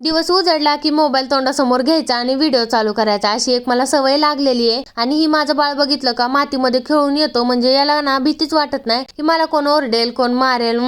दिवस उजडला की मोबाईल तोंडासमोर घ्यायचा आणि व्हिडिओ चालू करायचा, अशी एक मला सवय लागलेली आहे. आणि ही माझं बाळ बघितलं का मातीमध्ये खेळून येतो, म्हणजे याला ना भीतीच वाटत नाही की मला कोण ओरडेल कोण मारेल.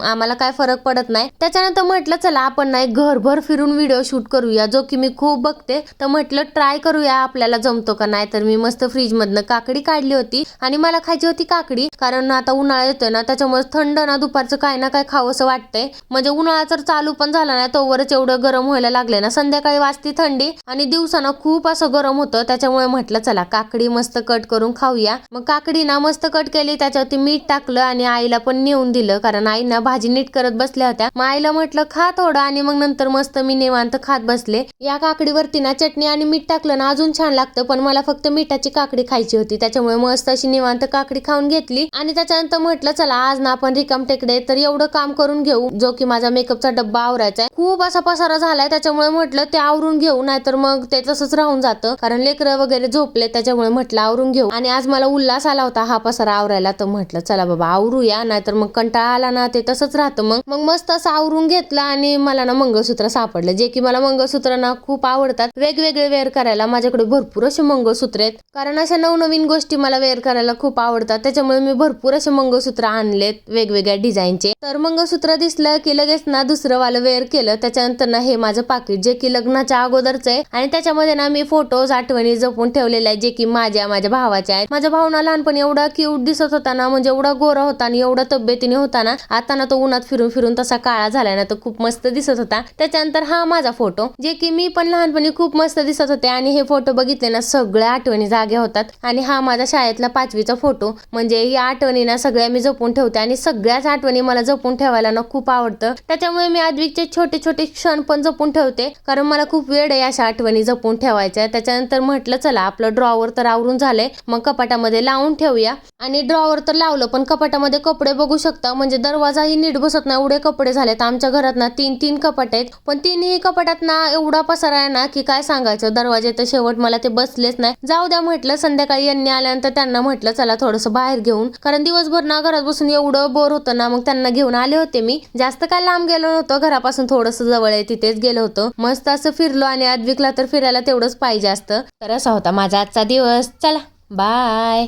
आम्हाला काय फरक पडत नाही. त्याच्यानंतर म्हटलं चला आपण ना एक घरभर फिरून व्हिडिओ शूट करूया, जो की मी खूप बघते. तर म्हटलं ट्राय करूया आपल्याला जमतो का नाही. तर मी मस्त फ्रीज मधनं काकडी काढली होती आणि मला खायची होती काकडी, कारण आता उन्हाळा येतोय ना, त्याच्यामुळे थंड ना दुपारचं काय ना काय खावंसं वाटतंय. म्हणजे उन्हाळा तर चालू पण झाला नाही तोवरच एवढं गरम व्हायला लागले ना. संध्याकाळी वाजती थंडी आणि दिवसानं खूप असं गरम होतं. त्याच्यामुळे म्हटलं चला काकडी मस्त कट करून खाऊया. मग काकडी ना मस्त कट केली, त्याच्यावरती मीठ टाकलं आणि आईला पण नेऊन दिलं, कारण आईना भाजी नीट करत बसल्या होत्या. मग आईला म्हटलं खा थोडं, आणि मग नंतर मस्त मी निवांत खात बसले. या काकडीवरती ना चटणी आणि मीठ टाकलं ना अजून छान लागतं, पण मला फक्त मिठाची काकडी खायची होती. त्याच्यामुळे मस्त अशी निवांत काकडी खाऊन घेतली. आणि त्याच्यानंतर म्हटलं चला आज ना आपण रिकाम टेकडे तर एवढं काम करून घेऊ, जो की माझा मेकअपचा डब्बा आवरायचा आहे. खूप असा पसारा झालाय, त्याच्यामुळे म्हटलं ते आवरून घेऊ, नाहीतर मग ते तसंच राहून जातं, कारण लेकरं वगैरे झोपले. त्याच्यामुळे म्हटलं आवरून घेऊ. आणि आज मला उल्हास आला होता हा पसारा आवरायला, तर म्हटलं चला बाबा आवरूया, नाहीतर मग कंटाळा आला ना ते तसंच राहतं. मग मस्त असं आवरून घेतलं आणि मला ना मंगळसूत्र सापडलं, जे की मला मंगळसूत्र ना खूप आवडतात. वेगवेगळे वेअर करायला माझ्याकडे भरपूर असे मंगळसूत्र आहेत, कारण अशा नवनवीन गोष्टी मला वेअर करायला खूप आवडतात. त्याच्यामुळे मी भरपूर असे मंगळसूत्र आणलेत वेगवेगळ्या डिझाईनचे. तर मंगळसूत्र दिसलं की लगेच ना दुसरं वालं वेअर केलं. त्याच्यानंतर ना हे माझं पाकिट, जे की लग्नाच्या अगोदरच आहे, आणि त्याच्यामध्ये ना मी फोटोज आठवणी जपून ठेवलेल्या आहे, जे की माझ्या भावाच्या आहेत. माझ्या भावना लहानपणी एवढा क्यूट दिसत होता ना, म्हणजे एवढा गोरा होता आणि एवढा तब्येतीने होता ना. आता ना तो उन्हात फिरून फिरून तसा काळा झालाय ना, तो खूप मस्त दिसत होता. त्याच्यानंतर हा माझा फोटो, जे की मी पण लहानपणी खूप मस्त दिसत होते, आणि हे फोटो बघितले ना सगळ्या आठवणी जाग्या होतात. आणि हा माझा शाळेतला 5वीचा फोटो, म्हणजे या आठवणी ना सगळ्या मी जपून ठेवते, आणि सगळ्याच आठवणी मला जपून ठेवायला ना खूप आवडतं. त्याच्यामुळे मी आद्विकचे छोटे छोटे क्षण पण जपून ठेवते, कारण मला खूप वेळ आहे अशा आठवणी जपून ठेवायच्या. त्याच्यानंतर म्हटलं चला आपलं ड्रॉवर तर आवरून झालंय, मग कपाटामध्ये लावून ठेवूया. आणि ड्रॉवर तर लावलं, पण कपाटामध्ये कपडे बघू शकता, म्हणजे दरवाजाही नीट बसत नाही एवढे कपडे झालेत. आमच्या घरात ना 3 कपाट आहेत, पण तिन्ही कपाटात ना एवढा पसारा आहे ना की काय सांगायचं. दरवाजे तर शेवट मला ते बसलेच नाही. जाऊ द्या म्हटलं, संध्याकाळी यांनी आल्यानंतर त्यांना म्हटलं चला थोडंसं बाहेर घेऊन, कारण दिवसभर ना घरात बसून एवढं बोर होतं ना. मग त्यांना घेऊन आले होते मी. जास्त काय लांब गेलो नव्हतो, घरापासून थोडंसं जवळ आहे तिथेच गेलो होतो. मस्त असं फिरलो, आणि आद्विकला तर फिरायला तेवढंच पाहिजे असतं. तर असा होता माझा आजचा दिवस. चला बाय.